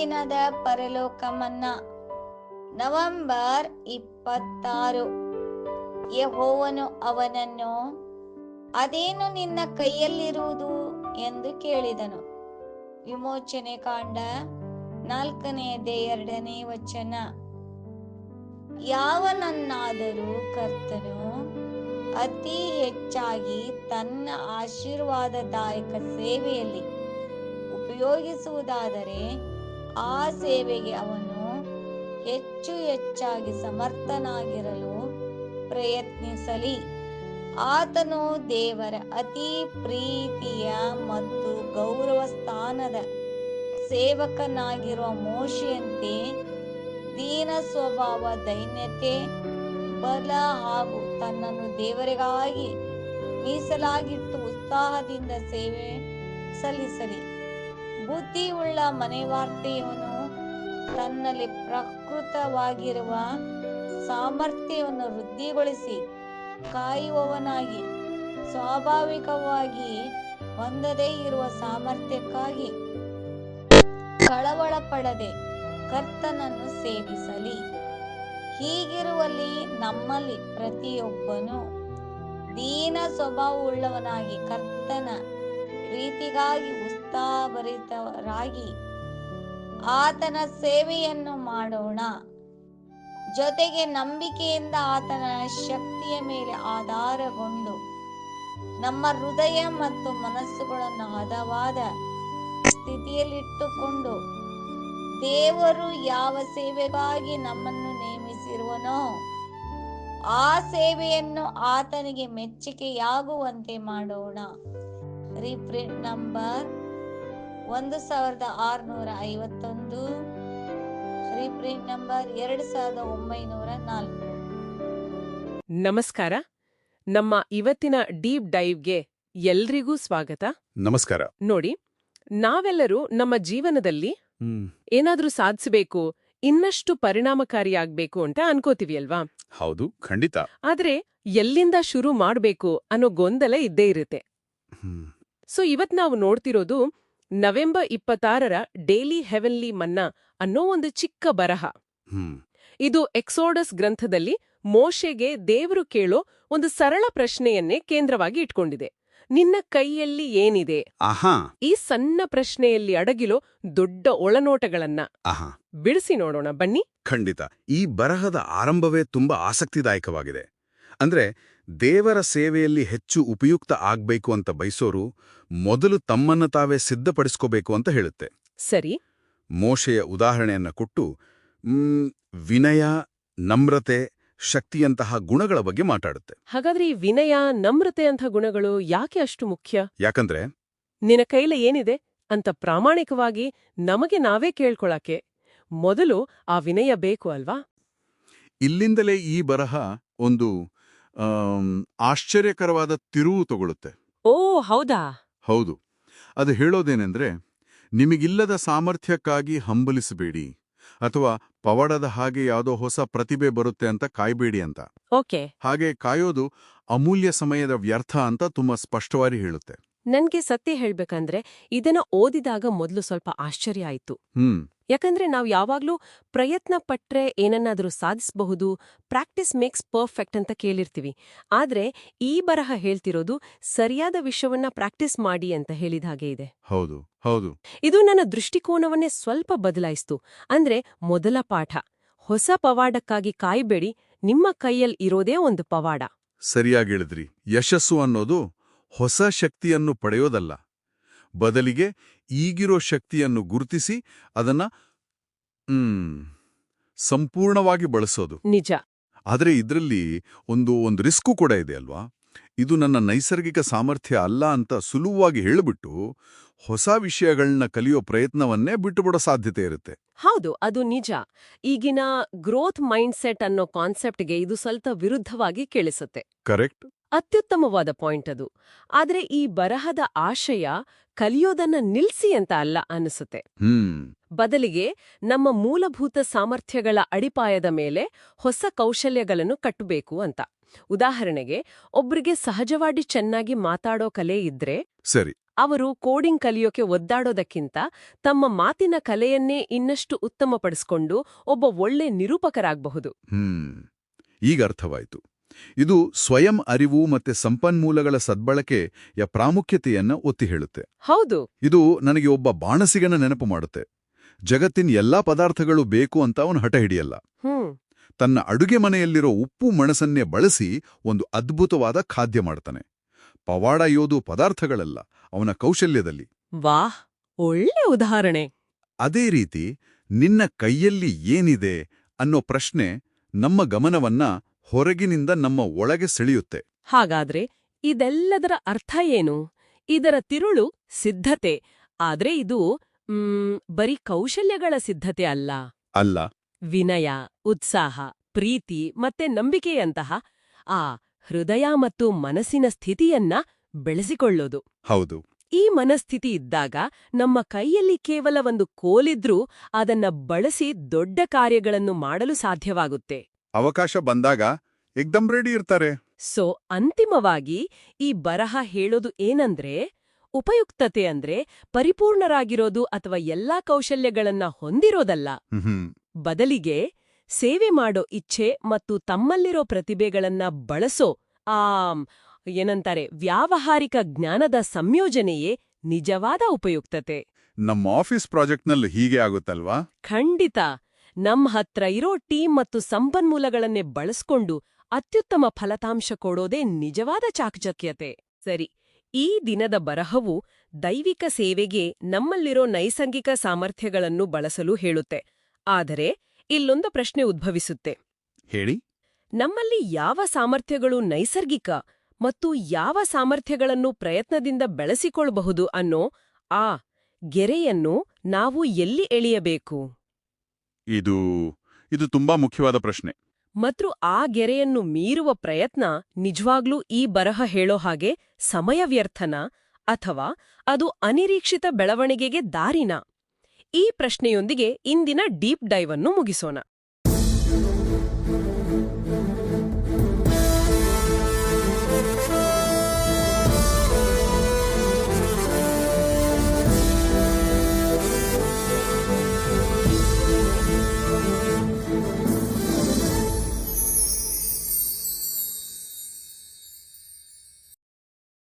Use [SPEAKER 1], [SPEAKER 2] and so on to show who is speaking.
[SPEAKER 1] ದಿನದ ಪರಲೋಕಮನ್ನ. ನವೆಂಬರ್ 26. ಯೆಹೋವನು ಅವನನ್ನು, ಅದೇನು ನಿನ್ನ ಕೈಯಲ್ಲಿರುವುದು ಎಂದು ಕೇಳಿದನು. ವಿಮೋಚನೆ ಕಾಂಡ 4:2. ಯಾವನನ್ನಾದರೂ ಕರ್ತನು ಅತಿ ಹೆಚ್ಚಾಗಿ ತನ್ನ ಆಶೀರ್ವಾದದಾಯಕ ಸೇವೆಯಲ್ಲಿ ಉಪಯೋಗಿಸುವುದಾದರೆ ಆ ಸೇವೆಗೆ ಅವನು ಹೆಚ್ಚು ಹೆಚ್ಚಾಗಿ ಸಮರ್ಥನಾಗಿರಲು ಪ್ರಯತ್ನಿಸಲಿ. ಆತನು ದೇವರ ಅತಿ ಪ್ರೀತಿಯ ಮತ್ತು ಗೌರವ ಸ್ಥಾನದ ಸೇವಕನಾಗಿರುವ ಮೋಶೆಯಂತೆ ದೀನ ಸ್ವಭಾವ, ದೈನ್ಯತೆ, ಬಲ ಹಾಗೂ ತನ್ನನ್ನು ದೇವರಿಗಾಗಿ ಮೀಸಲಾಗಿಟ್ಟು ಉತ್ಸಾಹದಿಂದ ಸೇವೆ ಸಲ್ಲಿಸಲಿ. ಬುದ್ಧಿಯುಳ್ಳ ಮನೆವಾರ್ತೆಯವನು ತನ್ನಲ್ಲಿ ಪ್ರಕೃತವಾಗಿರುವ ಸಾಮರ್ಥ್ಯವನ್ನು ವೃದ್ಧಿಗೊಳಿಸಿ ಕಾಯುವವನಾಗಿ, ಸ್ವಾಭಾವಿಕವಾಗಿ ಹೊಂದದೇ ಇರುವ ಸಾಮರ್ಥ್ಯಕ್ಕಾಗಿ ಕಳವಳ ಪಡದೆ ಕರ್ತನನ್ನು ಸೇವಿಸಲಿ. ಹೀಗಿರುವಲ್ಲಿ ನಮ್ಮಲ್ಲಿ ಪ್ರತಿಯೊಬ್ಬನು ದೀನ ಸ್ವಭಾವವುಳ್ಳವನಾಗಿ ಕರ್ತನ ಪ್ರೀತಿಗಾಗಿ ಉತ್ಸಾಹಭರಿತರಾಗಿ ಆತನ ಸೇವೆಯನ್ನು ಮಾಡೋಣ. ಜೊತೆಗೆ ನಂಬಿಕೆಯಿಂದ ಆತನ ಶಕ್ತಿಯ ಮೇಲೆ ಆಧಾರಗೊಂಡು ನಮ್ಮ ಹೃದಯ ಮತ್ತು ಮನಸ್ಸುಗಳನ್ನು ಹದವಾದ ಸ್ಥಿತಿಯಲ್ಲಿಟ್ಟುಕೊಂಡು ದೇವರು ಯಾವ ಸೇವೆಗಾಗಿ ನಮ್ಮನ್ನು ನೇಮಿಸಿರುವನೋ ಆ ಸೇವೆಯನ್ನು ಆತನಿಗೆ ಮೆಚ್ಚುಗೆಯಾಗುವಂತೆ ಮಾಡೋಣ. Reprint number 1651, reprint number 2904.
[SPEAKER 2] ನಮಸ್ಕಾರ. ನಮ್ಮ ಇವತ್ತಿನ ಡೀಪ್ ಡೈವ್ಗೆ ಎಲ್ರಿಗೂ ಸ್ವಾಗತ.
[SPEAKER 3] ನಮಸ್ಕಾರ.
[SPEAKER 2] ನೋಡಿ, ನಾವೆಲ್ಲರೂ ನಮ್ಮ ಜೀವನದಲ್ಲಿ ಏನಾದ್ರೂ ಸಾಧಿಸಬೇಕು, ಇನ್ನಷ್ಟು ಪರಿಣಾಮಕಾರಿಯಾಗ್ಬೇಕು ಅಂತ ಅನ್ಕೋತೀವಿ ಅಲ್ವಾ?
[SPEAKER 3] ಹೌದು, ಖಂಡಿತ.
[SPEAKER 2] ಆದ್ರೆ ಎಲ್ಲಿಂದ ಶುರು ಮಾಡ್ಬೇಕು ಅನ್ನೋ ಗೊಂದಲ ಇದ್ದೇ ಇರುತ್ತೆ. ಸೊ ಇವತ್ ನಾವು ನೋಡ್ತಿರೋದು ನವೆಂಬರ್ 26ರ ಡೈಲಿ ಹೆವೆನ್ಲಿ ಮನ್ನಾ ಅನ್ನೋ ಒಂದು ಚಿಕ್ಕ ಬರಹ. ಇದು ಎಕ್ಸೋಡಸ್ ಗ್ರಂಥದಲ್ಲಿ ಮೋಶೆಗೆ ದೇವರು ಕೇಳೋ ಒಂದು ಸರಳ ಪ್ರಶ್ನೆಯನ್ನೇ ಕೇಂದ್ರವಾಗಿ ಇಟ್ಕೊಂಡಿದೆ. ನಿನ್ನ ಕೈಯಲ್ಲಿ ಏನಿದೆ? ಈ ಸಣ್ಣ ಪ್ರಶ್ನೆಯಲ್ಲಿ ಅಡಗಿಲೋ ದೊಡ್ಡ ಒಳನೋಟಗಳನ್ನ ಬಿಡಿಸಿ ನೋಡೋಣ ಬನ್ನಿ.
[SPEAKER 3] ಖಂಡಿತ. ಈ ಬರಹದ ಆರಂಭವೇ ತುಂಬಾ ಆಸಕ್ತಿದಾಯಕವಾಗಿದೆ. ಅಂದ್ರೆ, ದೇವರ ಸೇವೆಯಲ್ಲಿ ಹೆಚ್ಚು ಉಪಯುಕ್ತ ಆಗ್ಬೇಕು ಅಂತ ಬಯಸೋರು ಮೊದಲು ತಮ್ಮನ್ನು ತಾವೇ ಸಿದ್ಧಪಡಿಸ್ಕೋಬೇಕು ಅಂತ ಹೇಳುತ್ತೆ.
[SPEAKER 2] ಸರಿ.
[SPEAKER 3] ಮೋಶೆಯ ಉದಾಹರಣೆಯನ್ನ ಕೊಟ್ಟು ವಿನಯ, ನಮ್ರತೆ, ಶಕ್ತಿಯಂತಹ ಗುಣಗಳ ಬಗ್ಗೆ ಮಾತಾಡುತ್ತೆ.
[SPEAKER 2] ಹಾಗಾದ್ರೆ ಈ ವಿನಯ, ನಮ್ರತೆ ಅಂಥ ಗುಣಗಳು ಯಾಕೆ ಅಷ್ಟು ಮುಖ್ಯ?
[SPEAKER 3] ಯಾಕಂದ್ರೆ
[SPEAKER 2] ನಿನ್ನ ಕೈಲ ಏನಿದೆ ಅಂತ ಪ್ರಾಮಾಣಿಕವಾಗಿ ನಮಗೆ ನಾವೇ ಕೇಳ್ಕೊಳಕ್ಕೆ ಮೊದಲು ಆ ವಿನಯ ಬೇಕು ಅಲ್ವಾ?
[SPEAKER 4] ಇಲ್ಲಿಂದಲೇ ಈ ಬರಹ ಒಂದು ಆಶ್ಚರ್ಯಕರವಾದ ತಿರುವು ತಗೊಳುತ್ತೆ.
[SPEAKER 2] ಓ ಹೌದಾ?
[SPEAKER 4] ಹೌದು. ಅದು ಹೇಳೋದೇನೆಂದ್ರೆ, ನಿಮಗಿಲ್ಲದ ಸಾಮರ್ಥ್ಯಕ್ಕಾಗಿ ಹಂಬಲಿಸಬೇಡಿ, ಅಥವಾ ಪವಾಡದ ಹಾಗೆ ಯಾವುದೋ ಹೊಸ ಪ್ರತಿಭೆ ಬರುತ್ತೆ ಅಂತ ಕಾಯ್ಬೇಡಿ ಅಂತ.
[SPEAKER 2] ಓಕೆ.
[SPEAKER 4] ಹಾಗೆ ಕಾಯೋದು ಅಮೂಲ್ಯ ಸಮಯದ ವ್ಯರ್ಥ ಅಂತ ತುಂಬಾ ಸ್ಪಷ್ಟವಾಗಿ ಹೇಳುತ್ತೆ.
[SPEAKER 2] ನನ್ಗೆ ಸತ್ಯ ಹೇಳ್ಬೇಕಂದ್ರೆ ಇದನ್ನ ಓದಿದಾಗ ಮೊದಲು ಸ್ವಲ್ಪ ಆಶ್ಚರ್ಯ ಆಯ್ತು. ಯಾಕಂದ್ರೆ ನಾವು ಯಾವಾಗ್ಲೂ ಪ್ರಯತ್ನ ಪಟ್ರೆ ಏನನ್ನಾದ್ರೂ ಸಾಧಿಸಬಹುದು, ಪ್ರಾಕ್ಟೀಸ್ ಮೇಕ್ಸ್ ಪರ್ಫೆಕ್ಟ್ ಅಂತ ಕೇಳಿರ್ತೀವಿ. ಆದ್ರೆ ಈ ಬರಹ ಹೇಳ್ತಿರೋದು ಸರಿಯಾದ ವಿಷಯವನ್ನ ಪ್ರಾಕ್ಟೀಸ್ ಮಾಡಿ ಅಂತ ಹೇಳಿದ ಹಾಗೆ ಇದೆ.
[SPEAKER 4] ಹೌದು ಹೌದು.
[SPEAKER 2] ಇದು ನನ್ನ ದೃಷ್ಟಿಕೋನವನ್ನೇ ಸ್ವಲ್ಪ ಬದಲಾಯಿಸ್ತು. ಅಂದ್ರೆ ಮೊದಲ ಪಾಠ, ಹೊಸ ಪವಾಡಕ್ಕಾಗಿ ಕಾಯ್ಬೇಡಿ, ನಿಮ್ಮ ಕೈಯಲ್ಲಿ ಇರೋದೇ ಒಂದು ಪವಾಡ.
[SPEAKER 4] ಸರಿಯಾಗಿ ಹೇಳಿದ್ರಿ. ಯಶಸ್ಸು ಅನ್ನೋದು ಹೊಸ ಶಕ್ತಿಯನ್ನು ಪಡೆಯೋದಲ್ಲ, ಬದಲಿಗೆ ಈಗಿರೋ ಶಕ್ತಿಯನ್ನು ಗುರುತಿಸಿ ಅದನ್ನ ಸಂಪೂರ್ಣವಾಗಿ ಬಳಸೋದು.
[SPEAKER 2] ನಿಜ.
[SPEAKER 4] ಆದರೆ ಇದರಲ್ಲಿ ಒಂದು ರಿಸ್ಕು ಕೂಡ ಇದೆ ಅಲ್ವಾ? ಇದು ನನ್ನ ನೈಸರ್ಗಿಕ ಸಾಮರ್ಥ್ಯ ಅಲ್ಲ ಅಂತ ಸುಲಭವಾಗಿ ಹೇಳಿಬಿಟ್ಟು ಹೊಸ ವಿಷಯಗಳನ್ನ ಕಲಿಯೋ ಪ್ರಯತ್ನವನ್ನೇ ಬಿಟ್ಟುಬಿಡೋ ಸಾಧ್ಯತೆ ಇರುತ್ತೆ.
[SPEAKER 2] ಹೌದು, ಅದು ನಿಜ. ಈಗಿನ ಗ್ರೋತ್ ಮೈಂಡ್ಸೆಟ್ ಅನ್ನೋ ಕಾನ್ಸೆಪ್ಟ್ಗೆ ಇದು ಸ್ವಲ್ಪ ವಿರುದ್ಧವಾಗಿ ಕೇಳಿಸುತ್ತೆ.
[SPEAKER 4] ಕರೆಕ್ಟ್.
[SPEAKER 2] ಅತ್ಯುತ್ತಮವಾದ ಪಾಯಿಂಟ್ ಅದು. ಆದ್ರೆ ಈ ಬರಹದ ಆಶಯ ಕಲಿಯೋದನ್ನ ನಿಲ್ಸಿ ಅಂತ ಅಲ್ಲ ಅನಿಸುತ್ತೆ. ಬದಲಿಗೆ ನಮ್ಮ ಮೂಲಭೂತ ಸಾಮರ್ಥ್ಯಗಳ ಅಡಿಪಾಯದ ಮೇಲೆ ಹೊಸ ಕೌಶಲ್ಯಗಳನ್ನು ಕಟ್ಟಬೇಕು ಅಂತ. ಉದಾಹರಣೆಗೆ, ಒಬ್ರಿಗೆ ಸಹಜವಾಗಿ ಚೆನ್ನಾಗಿ ಮಾತಾಡೋ ಕಲೆ ಇದ್ರೆ
[SPEAKER 4] ಸರಿ,
[SPEAKER 2] ಅವರು ಕೋಡಿಂಗ್ ಕಲಿಯೋಕೆ ಒದ್ದಾಡೋದಕ್ಕಿಂತ ತಮ್ಮ ಮಾತಿನ ಕಲೆಯನ್ನೇ ಇನ್ನಷ್ಟು ಉತ್ತಮಪಡಿಸ್ಕೊಂಡು ಒಬ್ಬ ಒಳ್ಳೆ ನಿರೂಪಕರಾಗಬಹುದು.
[SPEAKER 4] ಈಗ ಅರ್ಥವಾಯಿತು. ಇದು ಸ್ವಯಂ ಅರಿವು ಮತ್ತೆ ಸಂಪನ್ಮೂಲಗಳ ಸದ್ಬಳಕೆಯ ಪ್ರಾಮುಖ್ಯತೆಯನ್ನ ಒತ್ತಿ ಹೇಳುತ್ತೆ.
[SPEAKER 2] ಹೌದು.
[SPEAKER 4] ಇದು ನನಗೆ ಒಬ್ಬ ಬಾಣಸಿಗನ ನೆನಪು ಮಾಡುತ್ತೆ. ಜಗತ್ತಿನ ಎಲ್ಲಾ ಪದಾರ್ಥಗಳು ಬೇಕು ಅಂತ ಅವನು ಹಠ ಹಿಡಿಯಲ್ಲ. ತನ್ನ ಅಡುಗೆ ಮನೆಯಲ್ಲಿರೋ ಉಪ್ಪು ಮಣಸನ್ನೇ ಬಳಸಿ ಒಂದು ಅದ್ಭುತವಾದ ಖಾದ್ಯ ಮಾಡ್ತಾನೆ. ಪವಾಡ ಯೋದು ಪದಾರ್ಥಗಳಲ್ಲ, ಅವನ ಕೌಶಲ್ಯದಲ್ಲಿ.
[SPEAKER 2] ವಾಹ್, ಒಳ್ಳೆ ಉದಾಹರಣೆ.
[SPEAKER 4] ಅದೇ ರೀತಿ ನಿನ್ನ ಕೈಯಲ್ಲಿ ಏನಿದೆ ಅನ್ನೋ ಪ್ರಶ್ನೆ ನಮ್ಮ ಗಮನವನ್ನ ಹೊರಗಿನಿಂದ ನಮ್ಮ ಒಳಗೆ ಸೆಳೆಯುತ್ತೆ.
[SPEAKER 2] ಹಾಗಾದ್ರೆ ಇದೆಲ್ಲದರ ಅರ್ಥ ಏನು? ಇದರ ತಿರುಳು ಸಿದ್ಧತೆ. ಆದ್ರೆ ಇದು ಬರೀ ಕೌಶಲ್ಯಗಳ ಸಿದ್ಧತೆ ಅಲ್ಲ.
[SPEAKER 4] ಅಲ್ಲ.
[SPEAKER 2] ವಿನಯ, ಉತ್ಸಾಹ, ಪ್ರೀತಿ ಮತ್ತೆ ನಂಬಿಕೆಯಂತಹ ಆ ಹೃದಯ ಮತ್ತು ಮನಸ್ಸಿನ ಸ್ಥಿತಿಯನ್ನ ಬೆಳೆಸಿಕೊಳ್ಳೋದು.
[SPEAKER 4] ಹೌದು.
[SPEAKER 2] ಈ ಮನಸ್ಥಿತಿ ಇದ್ದಾಗ ನಮ್ಮ ಕೈಯಲ್ಲಿ ಕೇವಲ ಒಂದು ಕೋಲಿದ್ರೂ ಅದನ್ನ ಬಳಸಿ ದೊಡ್ಡ ಕಾರ್ಯಗಳನ್ನು ಮಾಡಲು ಸಾಧ್ಯವಾಗುತ್ತೆ.
[SPEAKER 4] ಅವಕಾಶ ಬಂದಾಗ ಏಕ್ದಮ್ ರೆಡಿ ಇರ್ತಾರೆ.
[SPEAKER 2] ಸೊ ಅಂತಿಮವಾಗಿ ಈ ಬರಹ ಹೇಳೋದು ಏನಂದ್ರೆ, ಉಪಯುಕ್ತತೆ ಅಂದ್ರೆ ಪರಿಪೂರ್ಣರಾಗಿರೋದು ಅಥವಾ ಎಲ್ಲಾ ಕೌಶಲ್ಯಗಳನ್ನ ಹೊಂದಿರೋದಲ್ಲ. ಬದಲಿಗೆ ಸೇವೆ ಮಾಡೋ ಇಚ್ಛೆ ಮತ್ತು ತಮ್ಮಲ್ಲಿರೋ ಪ್ರತಿಭೆಗಳನ್ನ ಬಳಸೋ ಏನಂತಾರೆ ವ್ಯಾವಹಾರಿಕ ಜ್ಞಾನದ ಸಂಯೋಜನೆಯೇ ನಿಜವಾದ ಉಪಯುಕ್ತತೆ.
[SPEAKER 4] ನಮ್ಮ ಆಫೀಸ್ ಪ್ರಾಜೆಕ್ಟ್ನಲ್ಲಿ ಹೀಗೆ ಆಗುತ್ತಲ್ವಾ?
[SPEAKER 2] ಖಂಡಿತ. ನಮ್ಮ ಹತ್ರ ಇರೋ ಟೀಮ್ ಮತ್ತು ಸಂಪನ್ಮೂಲಗಳನ್ನೇ ಬಳಸ್ಕೊಂಡು ಅತ್ಯುತ್ತಮ ಫಲಿತಾಂಶ ಕೊಡೋದೇ ನಿಜವಾದ ಚಾಕಚಕ್ಯತೆ. ಸರಿ, ಈ ದಿನದ ಬರಹವು ದೈವಿಕ ಸೇವೆಗೆ ನಮ್ಮಲ್ಲಿರೋ ನೈಸರ್ಗಿಕ ಸಾಮರ್ಥ್ಯಗಳನ್ನು ಬಳಸಲು ಹೇಳುತ್ತೆ. ಆದರೆ ಇಲ್ಲೊಂದು ಪ್ರಶ್ನೆ ಉದ್ಭವಿಸುತ್ತೆ.
[SPEAKER 4] ಹೇಳಿ.
[SPEAKER 2] ನಮ್ಮಲ್ಲಿ ಯಾವ ಸಾಮರ್ಥ್ಯಗಳು ನೈಸರ್ಗಿಕ ಮತ್ತು ಯಾವ ಸಾಮರ್ಥ್ಯಗಳನ್ನು ಪ್ರಯತ್ನದಿಂದ ಬೆಳೆಸಿಕೊಳ್ಳಬಹುದು ಅನ್ನೋ ಆ ಗೆರೆಯನ್ನು ನಾವು ಎಲ್ಲಿ ಎಳೆಯಬೇಕು?
[SPEAKER 4] ಇದು ತುಂಬಾ ಮುಖ್ಯವಾದ ಪ್ರಶ್ನೆ.
[SPEAKER 2] ಮತ್ತು ಆ ಗೆರೆಯನ್ನು ಮೀರುವ ಪ್ರಯತ್ನ ನಿಜವಾಗ್ಲೂ ಈ ಬರಹ ಹೇಳೋ ಹಾಗೆ ಸಮಯ ವ್ಯರ್ಥನ ಅಥವಾ ಅದು ಅನಿರೀಕ್ಷಿತ ಬೆಳವಣಿಗೆಗೆ ದಾರಿನಾ? ಈ ಪ್ರಶ್ನೆಯೊಂದಿಗೆ ಇಂದಿನ ಡೀಪ್ ಡೈವ್ ಅನ್ನು ಮುಗಿಸೋಣ.